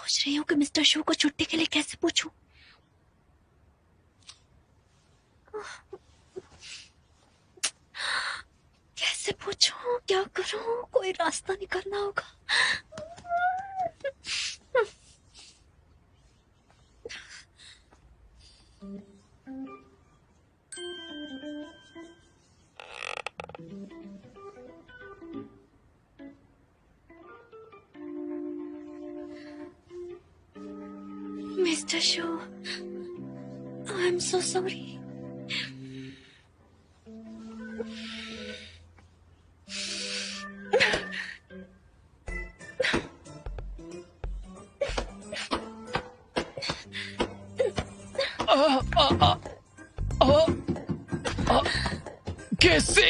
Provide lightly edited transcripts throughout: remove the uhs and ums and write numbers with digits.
सोच रही हूँ कि मिस्टर शू को छुट्टी के लिए कैसे पूछूं। कैसे पूछूं, क्या करूं, कोई रास्ता निकालना होगा। Mister shoe, I am so sorry. कैसे?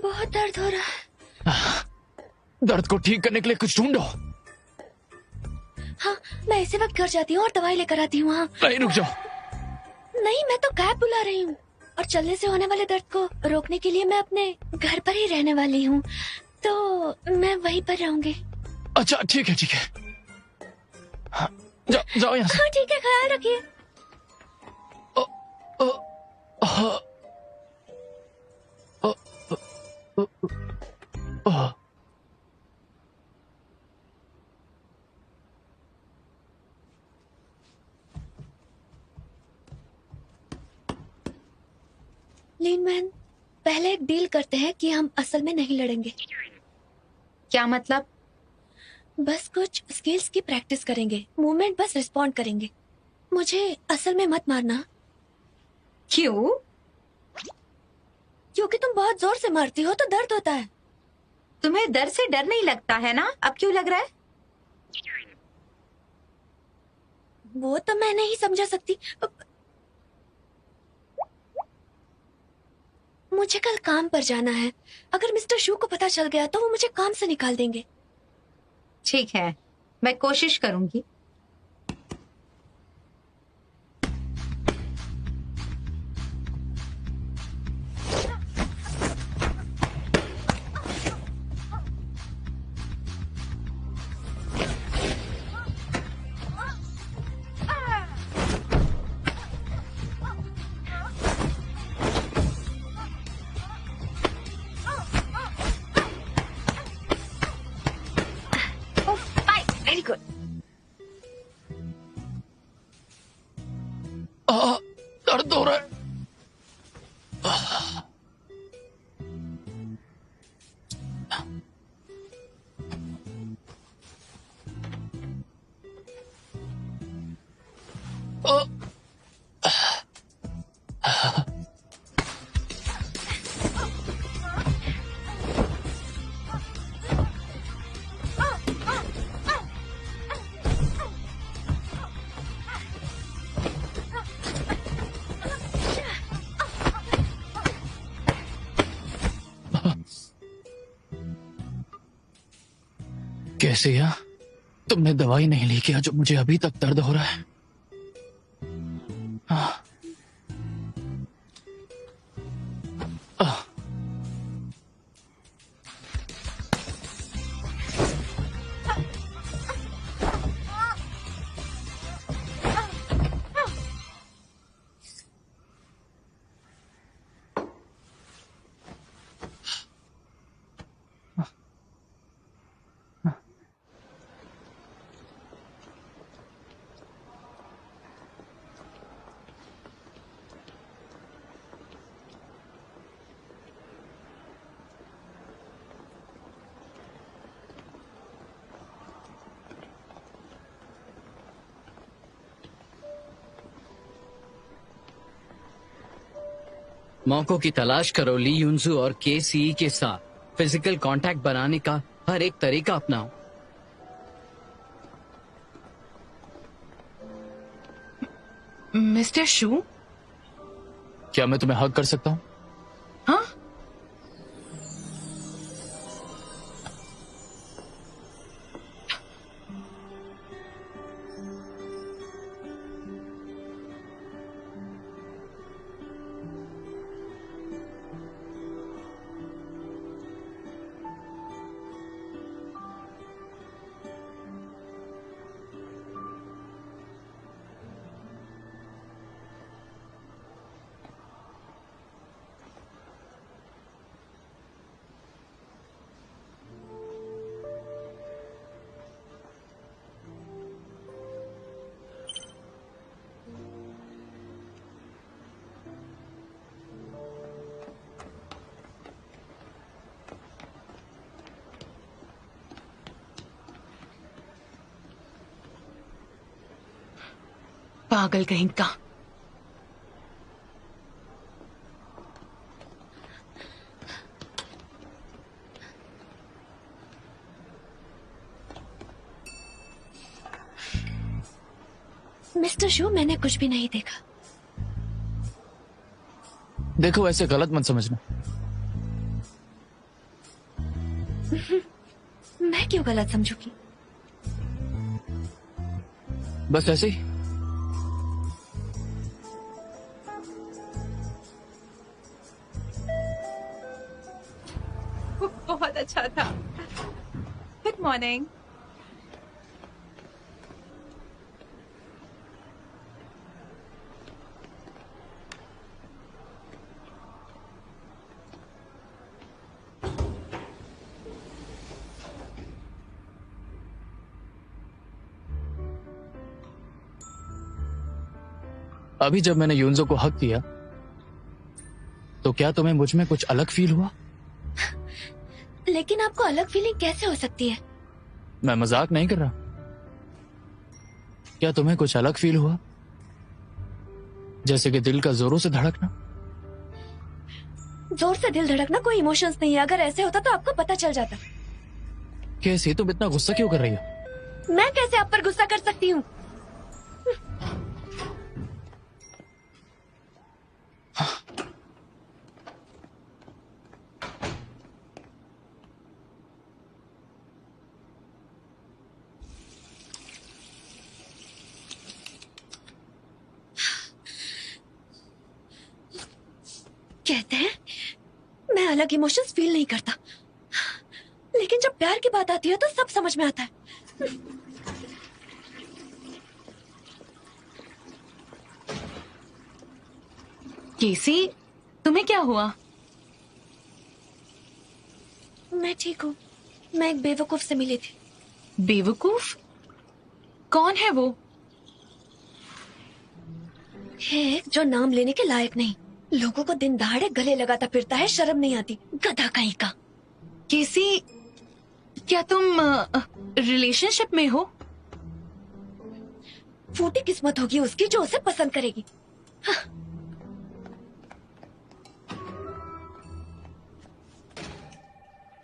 बहुत दर्द हो रहा है। दर्द को ठीक करने के लिए कुछ ढूंढो। हाँ, मैं इसी वक्त घर जाती हूँ और दवाई लेकर आती हूँ। हाँ नहीं, रुक जाओ। नहीं, मैं तो कैब बुला रही हूँ और चलने से होने वाले दर्द को रोकने के लिए मैं अपने घर पर ही रहने वाली हूँ, तो मैं वहीं पर रहूंगी। अच्छा, ठीक है, ठीक है। हाँ, जाओ यहाँ से। हाँ ठीक है, ख्याल रखिए। लीनमैन, पहले एक डील करते हैं कि हम असल में नहीं लड़ेंगे। क्या मतलब? बस कुछ स्किल्स की प्रैक्टिस करेंगे, मूवमेंट बस रिस्पॉन्ड करेंगे। मुझे असल में मत मारना। क्यों? क्योंकि तुम बहुत जोर से मारती हो तो दर्द होता है। तुम्हें डर से डर नहीं लगता है ना? अब क्यों लग रहा है? वो तो मैं नहीं समझा सकती। मुझे कल काम पर जाना है। अगर मिस्टर शू को पता चल गया तो वो मुझे काम से निकाल देंगे। ठीक है, मैं कोशिश करूंगी। Very good. दर्द हो रहा है। कैसे यार, तुमने दवाई नहीं ली क्या जो मुझे अभी तक दर्द हो रहा है? मौकों की तलाश करो ली युनजू और केसीई के साथ फिजिकल कांटेक्ट बनाने का हर एक तरीका अपनाओ। मिस्टर शू, क्या मैं तुम्हें हग कर सकता हूँ? हाँ? पागल कहीं का। मिस्टर शू, मैंने कुछ भी नहीं देखा। देखो, ऐसे गलत मत समझना। मैं क्यों गलत समझूंगी? बस ऐसे ही। बहुत अच्छा था। Good morning. अभी जब मैंने यून्जो को हक किया तो क्या तुम्हें मुझ में कुछ अलग फील हुआ? लेकिन आपको अलग फीलिंग कैसे हो सकती है? मैं मजाक नहीं कर रहा। क्या तुम्हें कुछ अलग फील हुआ, जैसे कि दिल का जोरों से धड़कना? जोर से दिल धड़कना कोई इमोशंस नहीं है। अगर ऐसे होता तो आपको पता चल जाता। कैसे? तुम इतना गुस्सा क्यों कर रही हो? मैं कैसे आप पर गुस्सा कर सकती हूँ? कहते हैं मैं अलग इमोशंस फील नहीं करता, लेकिन जब प्यार की बात आती है तो सब समझ में आता है। केसी, तुम्हें क्या हुआ? मैं ठीक हूँ। मैं एक बेवकूफ से मिली थी। बेवकूफ? कौन है वो? है एक जो नाम लेने के लायक नहीं, लोगों को दिन दहाड़े गले लगाता फिरता है, शर्म नहीं आती, गधा कहीं का। केसी, क्या तुम रिलेशनशिप में हो? फूटी किस्मत होगी उसकी जो उसे पसंद करेगी।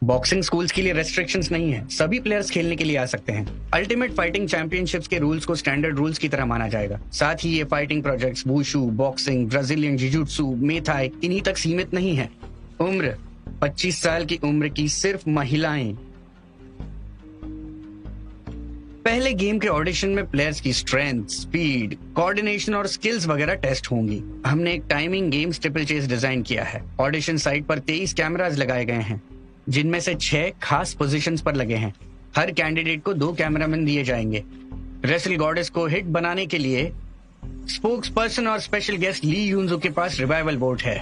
बॉक्सिंग स्कूल्स के लिए रेस्ट्रिक्शंस नहीं है, सभी प्लेयर्स खेलने के लिए आ सकते हैं। अल्टीमेट फाइटिंग चैंपियनशिप्स के रूल्स को स्टैंडर्ड रूल्स की तरह माना जाएगा। साथ ही ये fighting projects wushu, boxing, Brazilian jiujitsu, muay thai इन्हीं तक सीमित नहीं है। उम्र 25 साल की उम्र की सिर्फ महिलाएं। पहले गेम के ऑडिशन में प्लेयर्स की स्ट्रेंथ, स्पीड, कोऑर्डिनेशन और स्किल्स वगैरह टेस्ट होंगी। हमने एक timing game steeplechase design किया है। ऑडिशन साइट पर 23 कैमरास लगाए गए हैं, जिनमें से 6 खास पोजीशंस पर लगे हैं। हर कैंडिडेट को 2 कैमरामैन दिए जाएंगे। रेसल गॉडेस को हिट बनाने के लिए स्पोक्स पर्सन और स्पेशल गेस्ट ली यून्जो के पास रिवाइवल वोट है,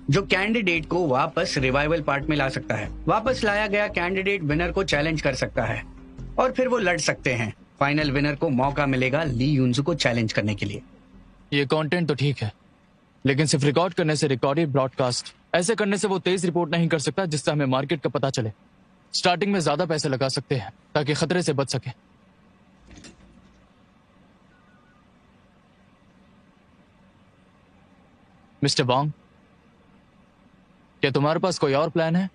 जो कैंडिडेट को वापस रिवाइवल पार्ट में ला सकता है। वापस लाया गया कैंडिडेट विनर को चैलेंज कर सकता है और फिर वो लड़ सकते हैं। फाइनल विनर को मौका मिलेगा ली यून्जो को चैलेंज करने के लिए। ये कंटेंट तो ठीक है, लेकिन सिर्फ रिकॉर्ड करने से रिकॉर्डेड ब्रॉडकास्ट ऐसे करने से वो तेज रिपोर्ट नहीं कर सकता जिससे हमें मार्केट का पता चले। स्टार्टिंग में ज्यादा पैसे लगा सकते हैं ताकि खतरे से बच सके। मिस्टर बॉन्ग, क्या तुम्हारे पास कोई और प्लान है?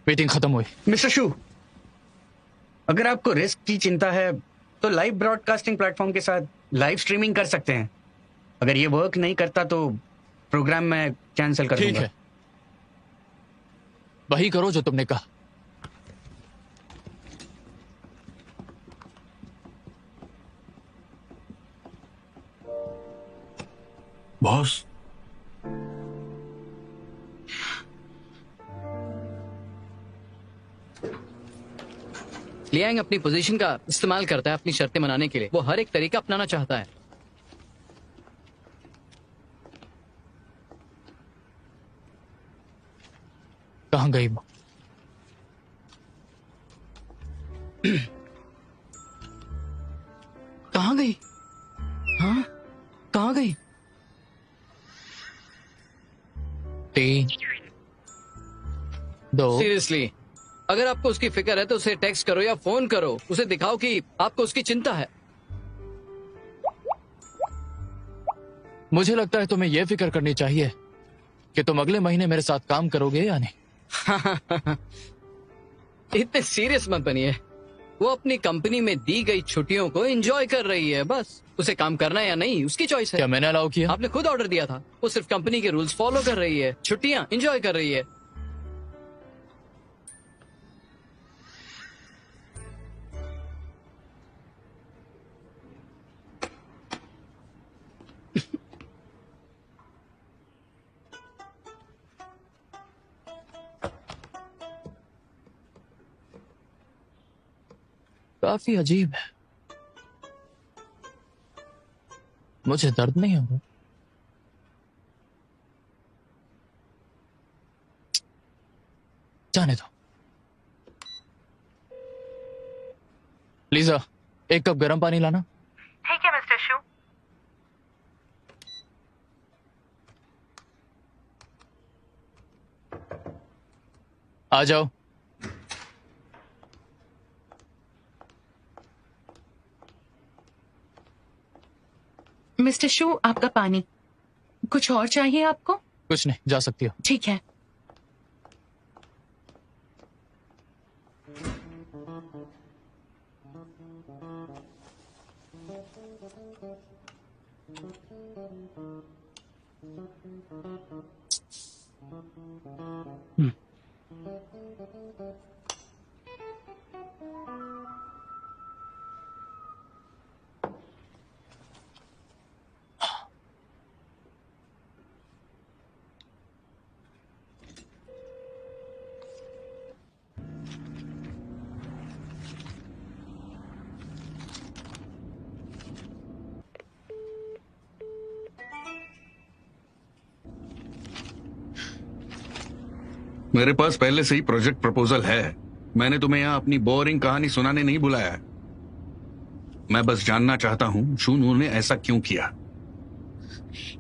मीटिंग खत्म हुई। मिस्टर शू, अगर आपको रिस्क की चिंता है तो लाइव ब्रॉडकास्टिंग प्लेटफॉर्म के साथ लाइव स्ट्रीमिंग कर सकते हैं। अगर ये वर्क नहीं करता तो प्रोग्राम मैं कैंसिल कर ठीक दूंगा। है, वही करो जो तुमने कहा। बॉस, लियांग अपनी पोजीशन का इस्तेमाल करता है अपनी शर्तें मनाने के लिए। वो हर एक तरीका अपनाना चाहता है। कहाँ गई वो? कहाँ गई? हाँ, कहाँ गई? 3 2 सीरियसली, अगर आपको उसकी फिक्र है तो उसे टेक्स्ट करो या फोन करो, उसे दिखाओ कि आपको उसकी चिंता है। मुझे लगता है तुम्हें यह फिक्र करनी चाहिए कि तुम अगले महीने मेरे साथ काम करोगे या नहीं। इतने सीरियस मत बनिए। वो अपनी कंपनी में दी गई छुट्टियों को एंजॉय कर रही है, बस उसे काम करना या नहीं उसकी चॉइस है। क्या मैंने अलाउ किया? आपने खुद ऑर्डर दिया था। वो सिर्फ कंपनी के रूल्स फॉलो कर रही है, छुट्टियां एंजॉय कर रही है। काफी अजीब है, मुझे दर्द नहीं हो रहा। जाने दो। लीजा, 1 कप गर्म पानी लाना। ठीक है मिस्टर शू। आ जाओ। मिस्टर शू, आपका पानी। कुछ और चाहिए आपको? कुछ नहीं, जा सकती हो। ठीक है। मेरे पास पहले से ही प्रोजेक्ट प्रपोजल है। मैंने तुम्हें यहाँ अपनी बोरिंग कहानी सुनाने नहीं बुलाया है। मैं बस जानना चाहता हूँ शूनू ने ऐसा क्यों किया।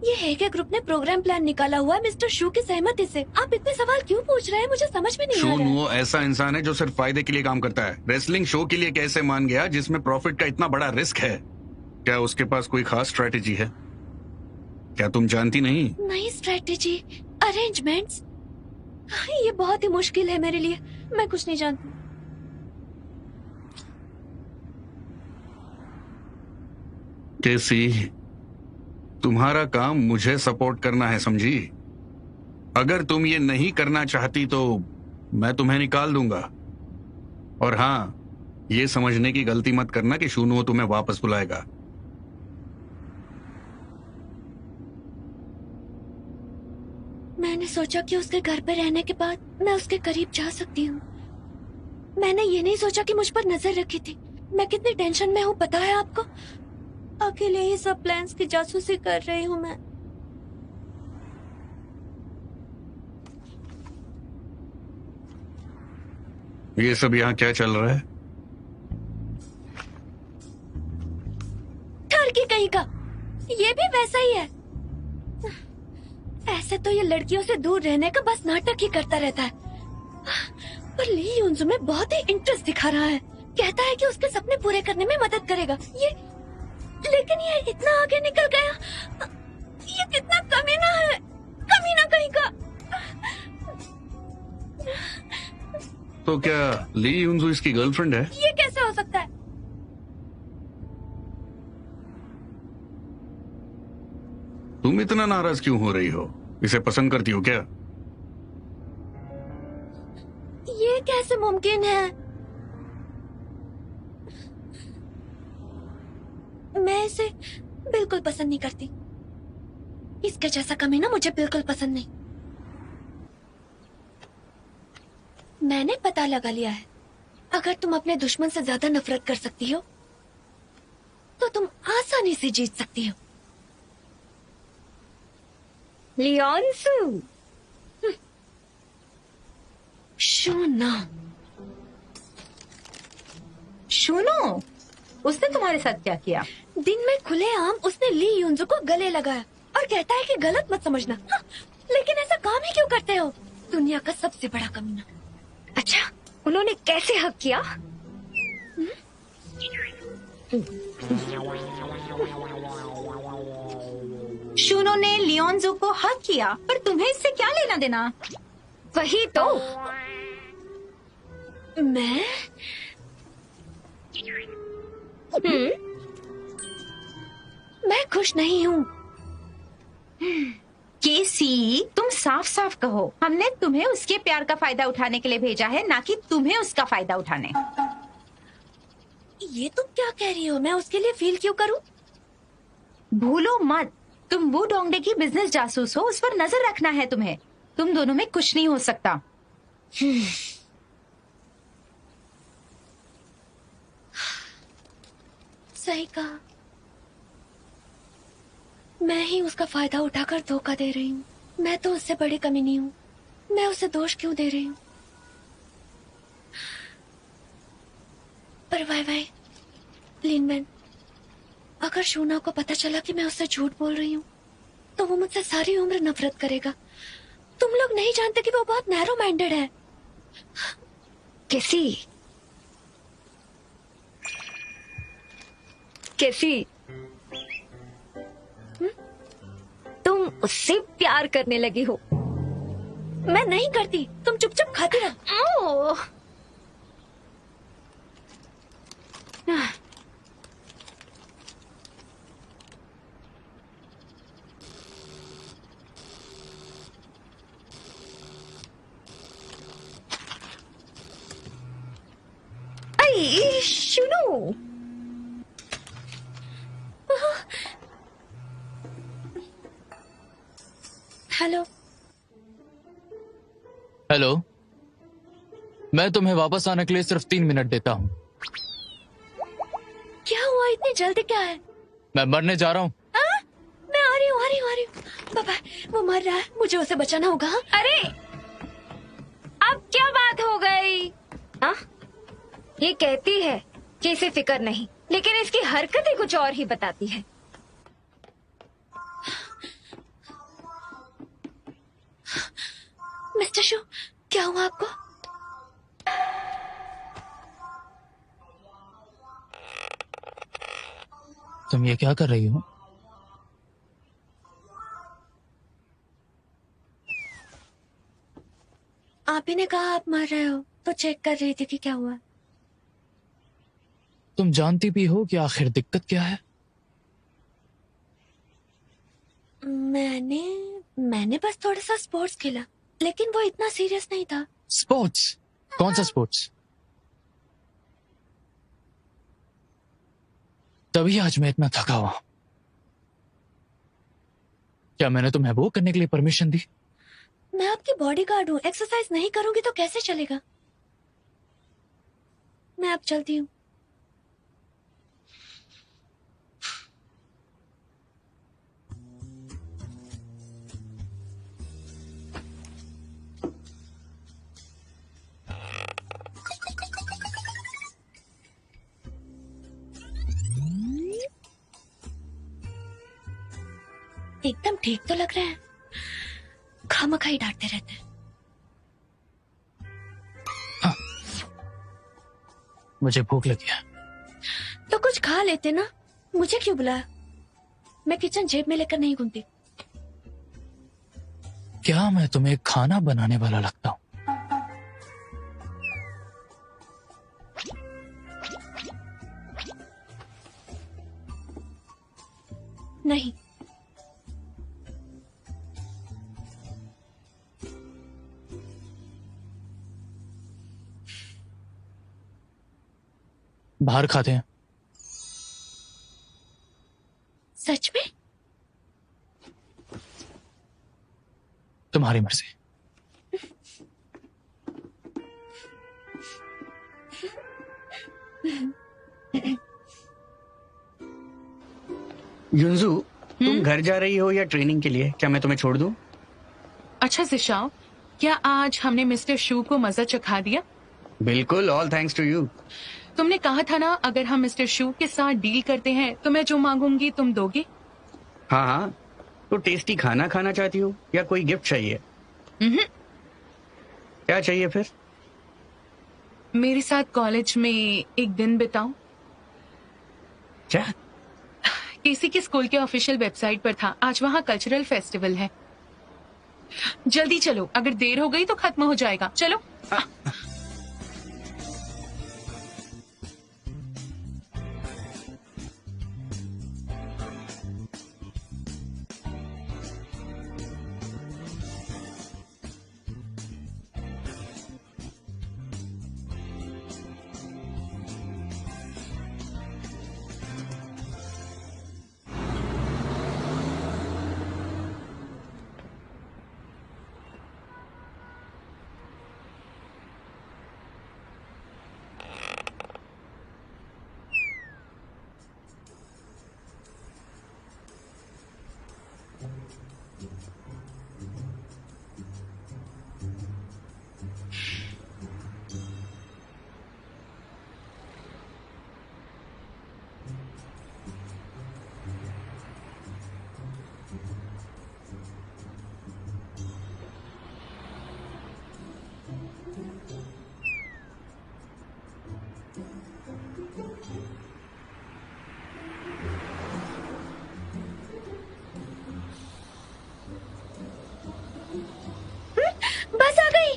ये हैकर ग्रुप ने प्रोग्राम प्लान निकाला हुआ है मिस्टर शू की सहमति से। आप इतने सवाल क्यों पूछ रहे हैं? मुझे समझ में नहीं आ रहा है। शूनू ऐसा इंसान है जो सिर्फ फायदे के लिए काम करता है। रेसलिंग शो के लिए कैसे मान गया जिसमें प्रॉफिट का इतना बड़ा रिस्क है? क्या उसके पास कोई खास स्ट्रेटेजी है? क्या तुम जानती नहीं? नई स्ट्रेटेजी, अरेंजमेंट्स, ये बहुत ही मुश्किल है मेरे लिए। मैं कुछ नहीं जानती। केसी, तुम्हारा काम मुझे सपोर्ट करना है, समझी? अगर तुम ये नहीं करना चाहती तो मैं तुम्हें निकाल दूंगा। और हाँ, ये समझने की गलती मत करना कि शूनू तुम्हें वापस बुलाएगा। मैंने सोचा कि उसके घर पे रहने के बाद मैं उसके करीब जा सकती हूँ। मैंने ये नहीं सोचा कि मुझ पर नजर रखी थी। मैं कितनी टेंशन में हूँ पता है आपको? अकेले ही सब प्लान्स की जासूसी कर रही हूँ मैं। ये सब यहाँ क्या चल रहा है? ठरकी कहीं का, ये भी वैसा ही है। ऐसे तो ये लड़कियों से दूर रहने का बस नाटक ही करता रहता है, पर ली युनजू में बहुत ही इंटरेस्ट दिखा रहा है। कहता है कि उसके सपने पूरे करने में मदद करेगा। लेकिन ये इतना आगे निकल गया। ये कितना कमीना है, कमीना कहीं का। तो क्या ली युनजू इसकी गर्लफ्रेंड है? ये कैसे हो सकता है? तुम इतना नाराज क्यों हो रही हो? इसे पसंद करती हो क्या? ये कैसे मुमकिन है? मैं इसे बिल्कुल पसंद नहीं करती। इसके जैसा कमीना मुझे बिल्कुल पसंद नहीं। मैंने पता लगा लिया है, अगर तुम अपने दुश्मन से ज्यादा नफरत कर सकती हो तो तुम आसानी से जीत सकती हो। लियोनसू, शूना। सुनो, उसने तुम्हारे साथ क्या किया? दिन में खुलेआम उसने ली युनजू को गले लगाया और कहता है कि गलत मत समझना। हाँ, लेकिन ऐसा काम ही क्यों करते हो? दुनिया का सबसे बड़ा कमीना। उन्होंने कैसे हक किया? शूनो ने लियोनजो को हक किया, पर तुम्हें इससे क्या लेना देना? वही तो। मैं मैं खुश नहीं हूँ। केसी, तुम साफ साफ कहो, हमने तुम्हें उसके प्यार का फायदा उठाने के लिए भेजा है, ना कि तुम्हें उसका फायदा उठाने। ये तुम क्या कह रही हो? मैं उसके लिए फील क्यों करूँ? भूलो मत, तुम वो डोंगडे की बिजनेस जासूस हो, उस पर नजर रखना है तुम्हें। तुम दोनों में कुछ नहीं हो सकता। सही कहा, मैं ही उसका फायदा उठाकर धोखा दे रही हूँ। मैं तो उससे बड़ी कमी नहीं हूँ, मैं उसे दोष क्यों दे रही हूँ? पर वाई लिनमैन, अगर शूना को पता चला कि मैं उससे झूठ बोल रही हूँ तो वो मुझसे सारी उम्र नफरत करेगा। तुम लोग नहीं जानते कि वो बहुत नैरो माइंडेड है। कैसी तुम उससे प्यार करने लगी हो? मैं नहीं करती, तुम चुपचाप खाती रहो। सुनो, हेलो। हेलो, मैं तुम्हें वापस आने के लिए सिर्फ 3 मिनट देता हूँ। क्या हुआ, इतनी जल्दी क्या है? मैं मरने जा रहा हूँ। मैं आ रही हूँ। पापा, वो मर रहा है, मुझे उसे बचाना होगा। अरे अब क्या बात हो गई? ये कहती है कि इसे फिक्र नहीं, लेकिन इसकी हरकतें कुछ और ही बताती है। मिस्टर शू, क्या हुआ आपको? तुम ये क्या कर रही हो? आप ही ने कहा आप मर रहे हो, तो चेक कर रही थी कि क्या हुआ। तुम जानती भी हो कि आखिर दिक्कत क्या है? मैंने बस थोड़ा सा स्पोर्ट्स खेला, लेकिन वो इतना सीरियस नहीं था। स्पोर्ट्स? कौन सा स्पोर्ट्स? तभी आज मैं इतना थका हुआ। क्या मैंने तुम्हें वो करने के लिए परमिशन दी? मैं आपकी बॉडीगार्ड हूँ, एक्सरसाइज नहीं करूंगी तो कैसे चलेगा? मैं अब चलती हूँ। एकदम ठीक तो लग रहे हैं, खामखा ही डांटते रहते हैं। मुझे भूख लगी है। तो कुछ खा लेते ना, मुझे क्यों बुलाया? मैं किचन जेब में लेकर नहीं घूमती। क्या मैं तुम्हें खाना बनाने वाला लगता हूँ? नहीं। बाहर खाते हैं। सच में? तुम्हारी मर्जी। युंजू, तुम घर जा रही हो या ट्रेनिंग के लिए? क्या मैं तुम्हें छोड़ दूं? अच्छा जिशाओ, क्या आज हमने मिस्टर शू को मजा चखा दिया? बिल्कुल, ऑल थैंक्स टू यू। तुमने कहा था ना, अगर हम मिस्टर शू के साथ डील करते हैं तो मैं जो मांगूंगी तुम दोगे। हाँ हाँ, तो टेस्टी खाना खाना चाहती हो या कोई गिफ्ट चाहिए? क्या चाहिए फिर? मेरे साथ कॉलेज में एक दिन बिताओ? क्या? केसी के स्कूल के ऑफिशियल वेबसाइट पर था, आज वहाँ कल्चरल फेस्टिवल है। जल्दी चलो, अगर देर हो गई तो खत्म हो जाएगा। चलो। बस आ गई।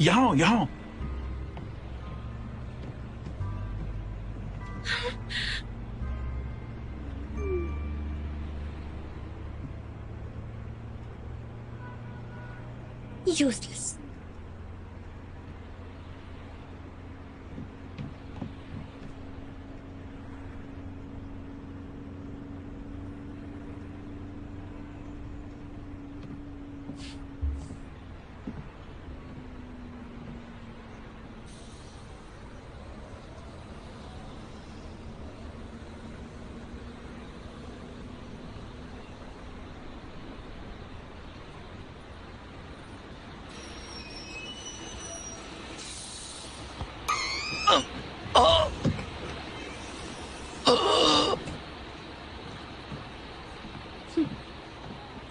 यहाँ यहाँ यूजलेस।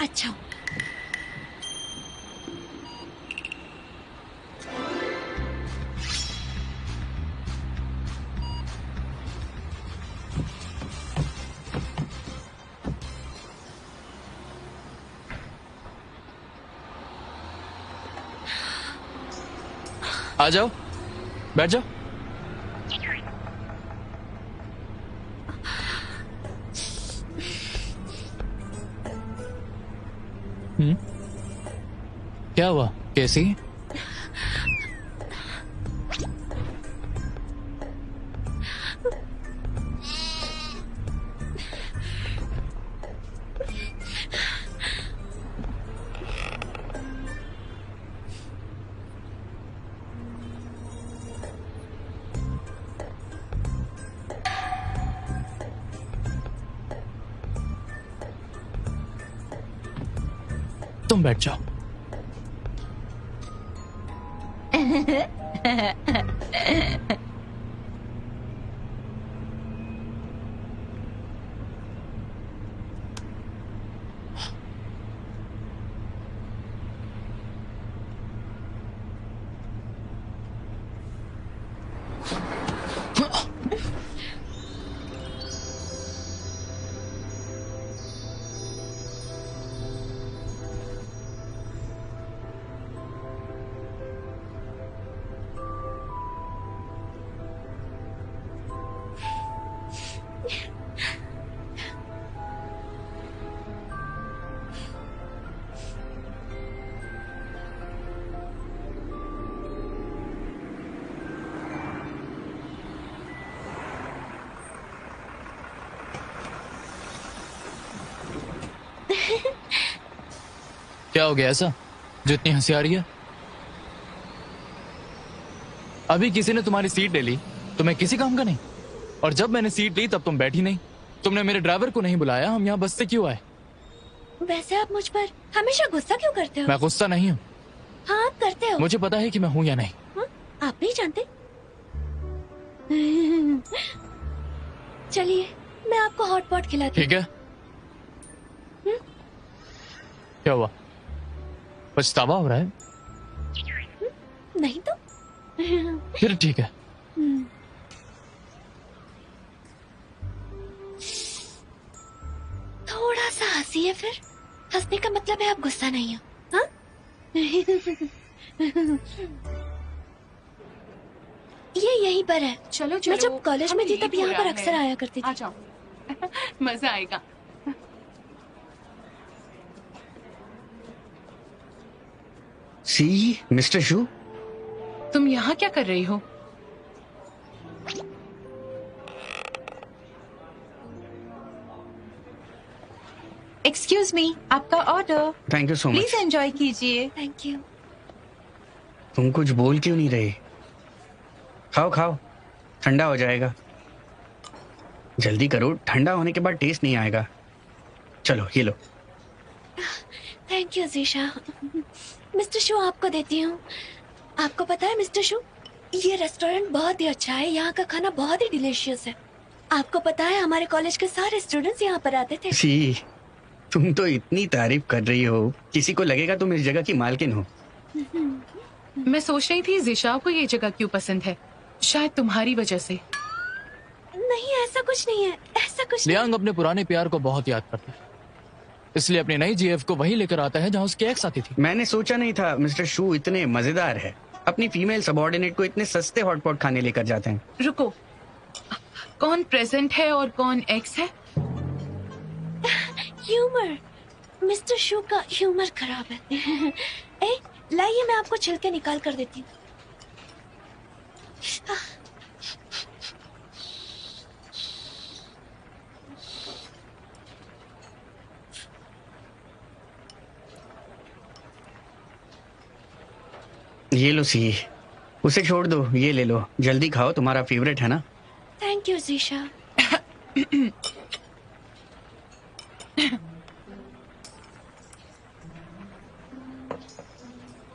अच्छा, आ जाओ, बैठ जाओ। क्या हुआ कैसी? तुम बैठ जाओ। क्या हो गया ऐसा जो इतनी हंसी आ रही है? अभी किसी ने तुम्हारी सीट ले ली तो मैं किसी काम का नहीं। और जब मैंने सीट ली तब तुम बैठी नहीं। तुमने मेरे ड्राइवर को नहीं बुलाया, हम यहाँ बस से क्यों आए? वैसे आप मुझ पर हमेशा गुस्सा क्यों करते हो? मैं गुस्सा नहीं हूँ, हाँ आप करते हो। मुझे पता है कि मैं हूँ या नहीं। हाँ? आप नहीं जानते? चलिए मैं आपको हॉट पॉट खिलाती ठीक है। क्या हुआ, पछतावा हो रहा है? हूँ। नहीं तो फिर ठीक है। थोड़ा सा हंसी है, फिर हंसने का मतलब है आप गुस्सा नहीं हो। हाँ? ये यहीं पर है। चलो मैं जब कॉलेज में थी हमें तब लेट हो यहाँ पर रहा अक्सर है। आया करती आ थी। जाओ मजा आएगा। सी मिस्टर शू, तुम यहाँ क्या कर रही हो? एक्सक्यूज मी, आपका order. Thank you so please much. Enjoy कीजिए। Thank you. तुम कुछ बोल क्यों नहीं रहे? खाओ खाओ, ठंडा हो जाएगा। जल्दी करो, ठंडा होने के बाद टेस्ट नहीं आएगा। चलो ये लो। थैंक यू जीशा। मिस्टर शू आपको देती हूँ। आपको पता है मिस्टर शू, ये रेस्टोरेंट बहुत ही अच्छा है, यहाँ का खाना बहुत ही डिलीशियस है। आपको पता है हमारे कॉलेज के सारे स्टूडेंट्स यहाँ पर आते थे। सी, तुम तो इतनी तारीफ कर रही हो, किसी को लगेगा तुम इस जगह की मालकिन हो। मैं सोच रही थी जिशा को ये जगह क्यों पसंद है, शायद तुम्हारी वजह से। नहीं ऐसा कुछ नहीं है, ऐसा कुछ नहीं। लियांग अपने पुराने प्यार को बहुत याद करता है, इसलिए अपनी नई जीएफ को वही लेकर आता है जहाँ उसकी एक्स आती थी। मैंने सोचा नहीं था मिस्टर शू इतने मजेदार है। अपनी फीमेल सबऑर्डिनेट को इतने सस्ते हॉटपॉट खाने लेकर जाते हैं। रुको, कौन प्रेजेंट है और कौन एक्स है? ह्यूमर, मिस्टर शू का ह्यूमर खराब है। ए, लाइए मैं आपको छिलके निकाल कर देती हूँ। ये लो सी, उसे छोड़ दो, ये ले लो। जल्दी खाओ, तुम्हारा फेवरेट है ना। Thank you geisha.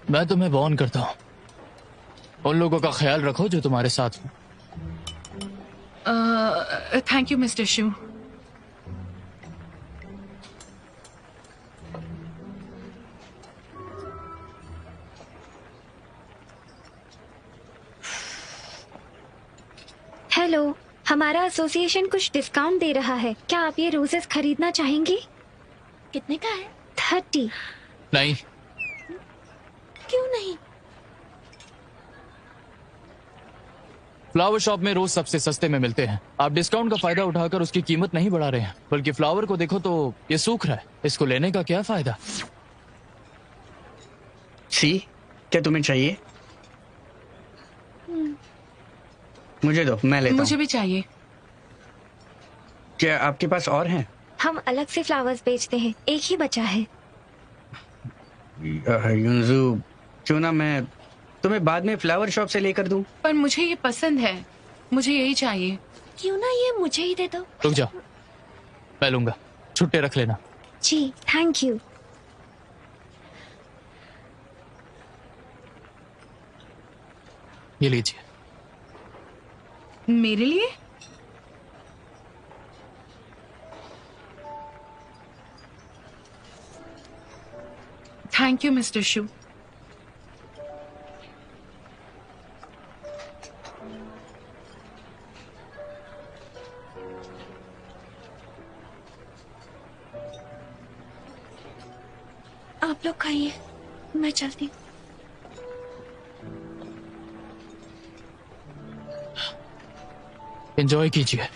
मैं तुम्हें वार्न करता हूँ, उन लोगों का ख्याल रखो जो तुम्हारे साथ हो। Thank you mister shoe. Hello, हमारा एसोसिएशन कुछ डिस्काउंट दे रहा है, क्या आप ये रोजेस खरीदना चाहेंगे? कितने का है? 30। नहीं, क्यों नहीं? फ्लावर शॉप में रोज सबसे सस्ते में मिलते हैं। आप डिस्काउंट का फायदा उठाकर उसकी कीमत नहीं बढ़ा रहे हैं, बल्कि फ्लावर को देखो तो ये सूख रहा है, इसको लेने का क्या फायदा? सी, क्या तुम्हें चाहिए? मुझे दो, मैं लेता मुझे हूँ। भी चाहिए। क्या आपके पास और हैं? हम अलग से फ्लावर्स बेचते हैं, एक ही बचा है। युनजू, क्यों ना मैं तुम्हें बाद में फ्लावर शॉप से लेकर दूं? पर मुझे ये पसंद है, मुझे यही चाहिए। क्यों ना ये मुझे ही दे दो। रुक जाओ, मैं लूंगा, छुट्टे रख लेना। जी थैंक यू। ये लीजिए। मेरे लिए? थैंक यू मिस्टर शू। आप लोग खाइए, मैं चलती हूँ। एंजॉय कीजिए।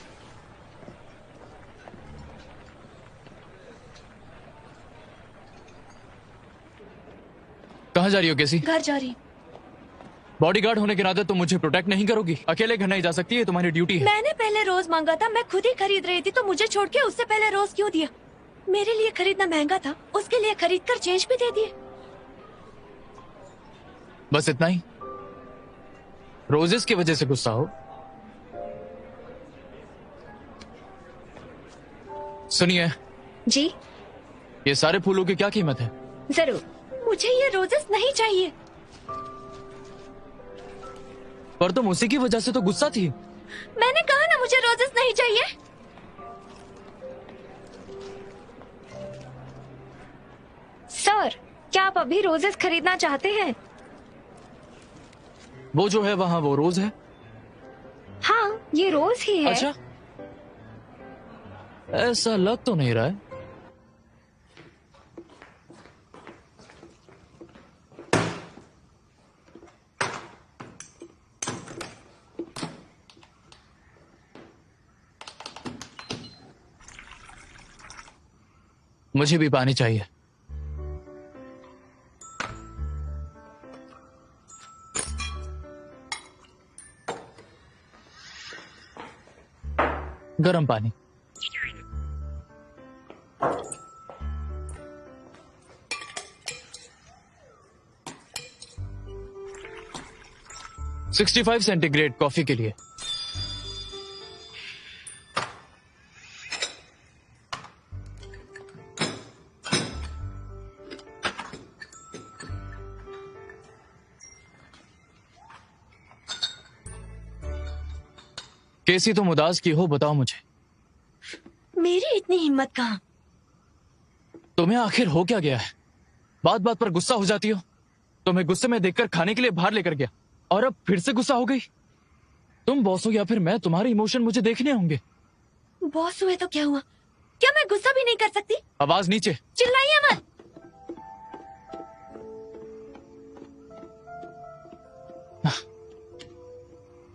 कहाँ जा रही हो केसी? घर जा रही। बॉडीगार्ड होने के नाते तुम मुझे प्रोटेक्ट नहीं करोगी? अकेले घर नहीं जा सकती, है तुम्हारी ड्यूटी है। मैंने पहले रोज मांगा था, मैं खुद ही खरीद रही थी, तो मुझे छोड़ के उससे पहले रोज क्यों दिया? मेरे लिए खरीदना महंगा था, उसके लिए खरीद कर चेंज भी दे दिए। बस इतना ही? रोजेस की वजह से गुस्सा हो? सुनिए, जी ये सारे फूलों की क्या कीमत है? जरूर। मुझे ये रोजेस नहीं चाहिए। पर तुम उसी की वजह से तो गुस्सा थी। मैंने कहा ना मुझे रोजेस नहीं चाहिए। सर, क्या आप अभी रोजेस खरीदना चाहते हैं? वो जो है वहाँ वो रोज है। हाँ, ये रोज ही है। अच्छा, ऐसा लग तो नहीं रहा है। मुझे भी पानी चाहिए। गरम पानी। $65 सेंटीग्रेड कॉफी के लिए। कैसी तुम उदास की हो, बताओ मुझे। मेरी इतनी हिम्मत कहाँ। तुम्हें आखिर हो क्या गया है? बात बात पर गुस्सा हो जाती हो। तुम्हें गुस्से में देखकर खाने के लिए बाहर लेकर गया और अब फिर से गुस्सा हो गई। तुम बॉस हो या फिर मैं, तुम्हारे इमोशन मुझे देखने होंगे। बॉस हुए तो क्या हुआ? क्या मैं गुस्सा भी नहीं कर सकती? आवाज नीचे। चिल्लाइए मत।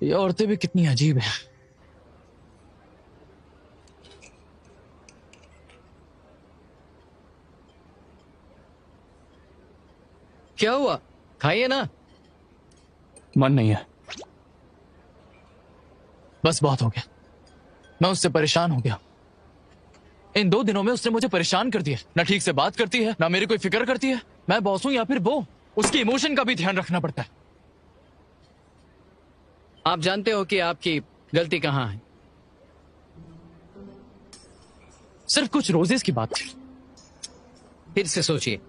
ये औरतें भी कितनी अजीब हैं। क्या हुआ? खाइए ना। मन नहीं है। बस बहुत हो गया। मैं उससे परेशान हो गया। इन 2 दिनों में उसने मुझे परेशान कर दिया। ना ठीक से बात करती है, ना मेरी कोई फिक्र करती है। मैं बॉस हूं या फिर वो, उसकी इमोशन का भी ध्यान रखना पड़ता है। आप जानते हो कि आपकी गलती कहाँ है। सिर्फ कुछ रोजेस की बात थी। फिर से सोचिए।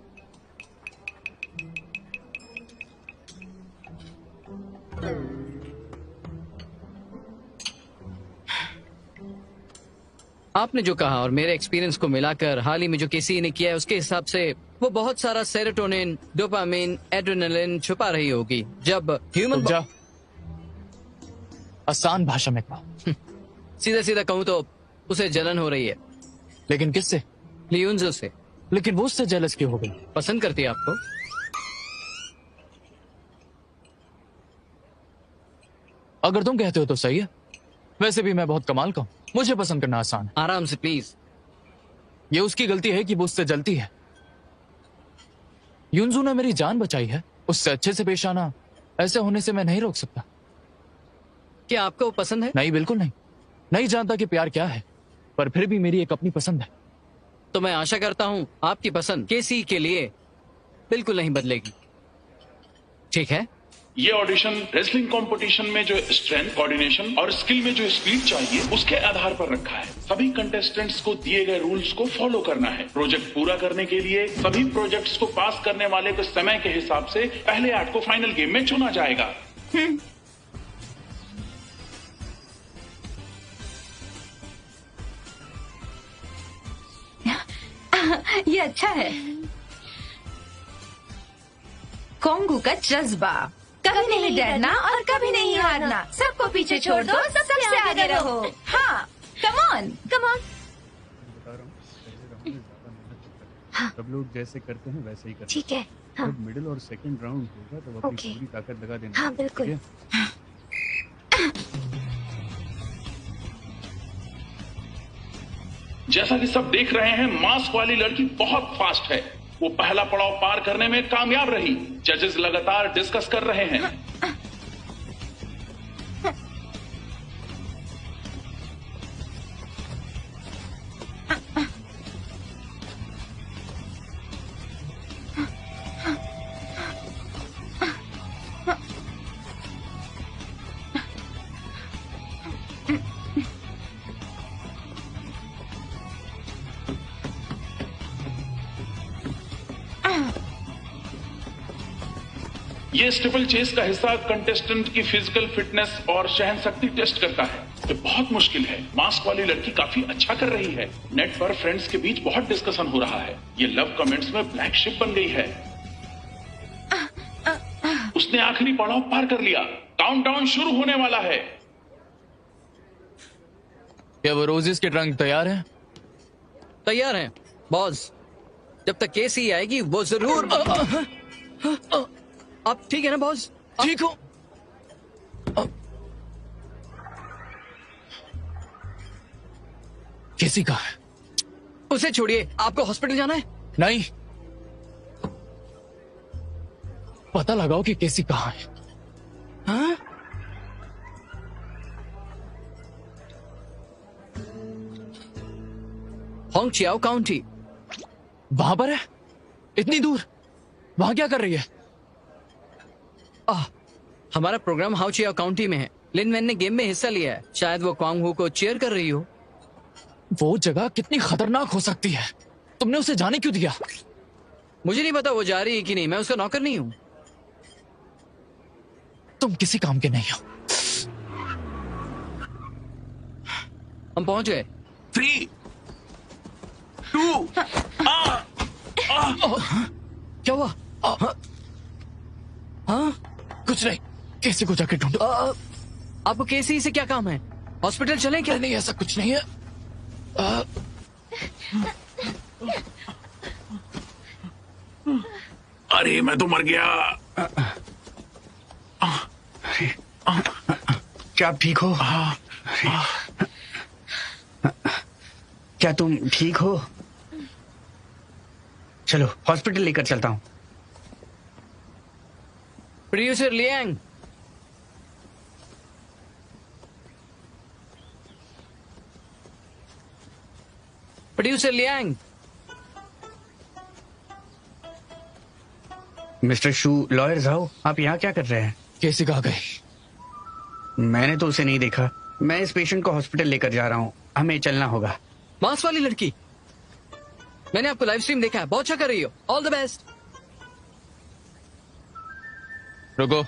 आपने जो कहा और मेरे एक्सपीरियंस को मिलाकर हाल ही में जो किसी ने किया है उसके हिसाब से वो बहुत सारा सेरोटोनिन, डोपामिन, एड्रेनलिन छुपा रही होगी। जब ह्यूमन जा, आसान भाषा में कहा। सीधा सीधा कहूँ तो उसे जलन हो रही है। लेकिन किससे? लियोन्जो से। लेकिन वो उससे जेलस क्यों हो गई? पसंद करती है आपको। अगर तुम कहते हो तो सही है। वैसे भी मैं बहुत कमाल का हूं, मुझे पसंद करना आसान है। आराम से प्लीज। ये उसकी गलती है कि वो उससे जलती है। युनजू ने मेरी जान बचाई है, उससे अच्छे से पेश आना, ऐसे होने से मैं नहीं रोक सकता। क्या आपको वो पसंद है? नहीं, बिल्कुल नहीं। नहीं जानता कि प्यार क्या है, पर फिर भी मेरी एक अपनी पसंद है। तो मैं आशा करता हूँ आपकी पसंद केसी के लिए बिल्कुल नहीं बदलेगी। ठीक है? ये ऑडिशन रेसलिंग कंपटीशन में जो स्ट्रेंथ, कोऑर्डिनेशन और स्किल में जो स्पीड चाहिए उसके आधार पर रखा है। सभी कंटेस्टेंट्स को दिए गए रूल्स को फॉलो करना है। प्रोजेक्ट पूरा करने के लिए सभी प्रोजेक्ट्स को पास करने वाले के समय के हिसाब से पहले 8 को फाइनल गेम में चुना जाएगा। ये अच्छा है। कोंगू का जज्बा, कभी नहीं डरना और कभी नहीं हारना, सबको पीछे छोड़ दो, सबसे आगे रहो। हाँ, कम ऑन कम ऑन। सब लोग जैसे करते हैं वैसे ही करते हैं। ठीक है। हाँ। जब मिडिल और सेकंड राउंड होगा तब अपनी ओके। पूरी ताकत लगा देना। हाँ, बिल्कुल। ठीक है? जैसा कि सब देख रहे हैं, मास्क वाली लड़की बहुत फास्ट है। वो पहला पड़ाव पार करने में कामयाब रही। जजेस लगातार डिस्कस कर रहे हैं। ये स्टिपल चेस का हिस्सा कंटेस्टेंट की फिजिकल फिटनेस और सहनशक्ति टेस्ट करता है। ये बहुत मुश्किल है। मास्क वाली लड़की काफी अच्छा कर रही है। नेट पर फ्रेंड्स के बीच बहुत डिस्कशन हो रहा है। ये लव कमेंट्स में ब्लैक शिप बन गई है। उसने आखिरी पड़ाव पार कर लिया। काउंटडाउन शुरू होने वाला है। क्या वो रोजेस के ट्रंक तैयार हैं? तैयार हैं बॉस। जब तक केसी आएगी वो जरूर। आप ठीक है ना बॉस? ठीक हो? केसी कहाँ है? उसे छोड़िए, आपको हॉस्पिटल जाना है? नहीं, पता लगाओ कि केसी कहाँ है। हाँ? Hong Chiao county. वहां पर है? इतनी दूर? वहां क्या कर रही है? हमारा प्रोग्राम हाउ चियाओ काउंटी में है। लिन वैन ने गेम में हिस्सा लिया है। शायद वो क्वांग हू को चीयर कर रही हो। वो जगह कितनी खतरनाक हो सकती है? तुमने उसे जाने क्यों दिया? मुझे नहीं पता वो जा रही है कि नहीं। मैं उसका नौकर नहीं हूँ। तुम किसी काम के नहीं हो। हम पहुंच गए। 3, 2, क्या हुआ? हाँ? कुछ नहीं, केसी को जाके ढूंढो। आपको केसी से क्या काम है? हॉस्पिटल चलें क्या? नहीं, ऐसा कुछ नहीं है। अरे मैं तो मर गया। क्या आप ठीक हो? क्या तुम ठीक हो? चलो हॉस्पिटल लेकर चलता हूँ। Producer Liang, producer Liang. Mister Shu, lawyer जाओ, आप यहाँ क्या कर रहे हैं? केसी कहाँ गई? मैंने तो उसे नहीं देखा। मैं इस पेशेंट को हॉस्पिटल लेकर जा रहा हूँ। हमें चलना होगा। मांस वाली लड़की, मैंने आपको लाइव स्ट्रीम देखा है। बहुत अच्छा कर रही हो। All the best. रुको,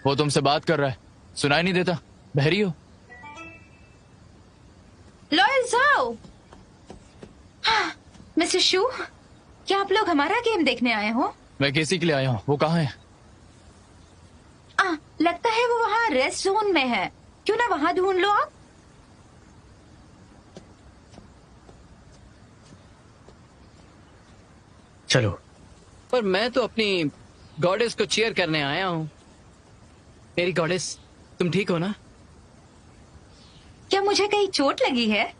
वो तुमसे बात कर रहा है। सुनाई नहीं देता? बहरी हो? लॉयल जाओ। मिस्टर शू, क्या आप लोग हमारा गेम देखने आए हो? मैं केसी के लिए आया हूँ। वो कहाँ है? लगता है वो वहाँ रेस्ट जोन में है। क्यों ना वहाँ ढूंढ लो आप। चलो। पर मैं तो अपनी गॉडेस को चीयर करने आया हूँ। मेरी गॉडेस, तुम ठीक हो ना? क्या मुझे कहीं चोट लगी है?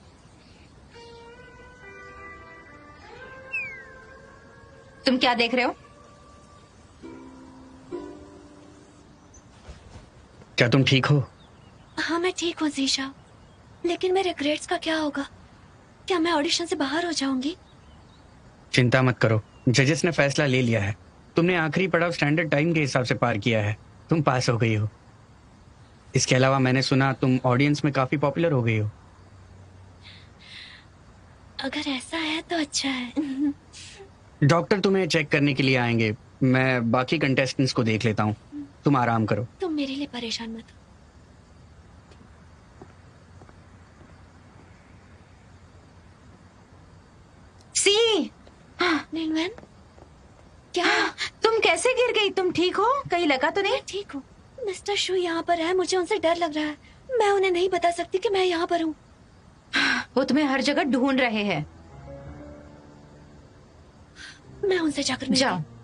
तुम क्या देख रहे हो? क्या तुम ठीक हो? हाँ मैं ठीक हूँ जीशा, लेकिन मेरे ग्रेड्स का क्या होगा? क्या मैं ऑडिशन से बाहर हो जाऊंगी? चिंता मत करो, जजेस ने फैसला ले लिया है। तुमने आखिरी पड़ाव स्टैंडर्ड टाइम के हिसाब से पार किया है। तुम पास हो गई हो। इसके अलावा मैंने सुना तुम ऑडियंस में काफी पॉपुलर हो गई हो। अगर ऐसा है तो अच्छा है। डॉक्टर तुम्हें चेक करने के लिए आएंगे। मैं बाकी कंटेस्टेंट्स को देख लेता हूँ। तुम आराम करो। तुम मेरे लिए परेशान मत हो। सी, नीलवन, क्या? तुम कैसे गिर गई? तुम ठीक हो? कहीं लगा तो नहीं? मैं ठीक हूँ। मिस्टर शू यहाँ पर है। मुझे उनसे डर लग रहा है। मैं उन्हें नहीं बता सकती कि मैं यहाँ पर हूँ। वो तुम्हें हर जगह ढूंढ रहे हैं। मैं उनसे जाकर मिलती हूँ। जाओ।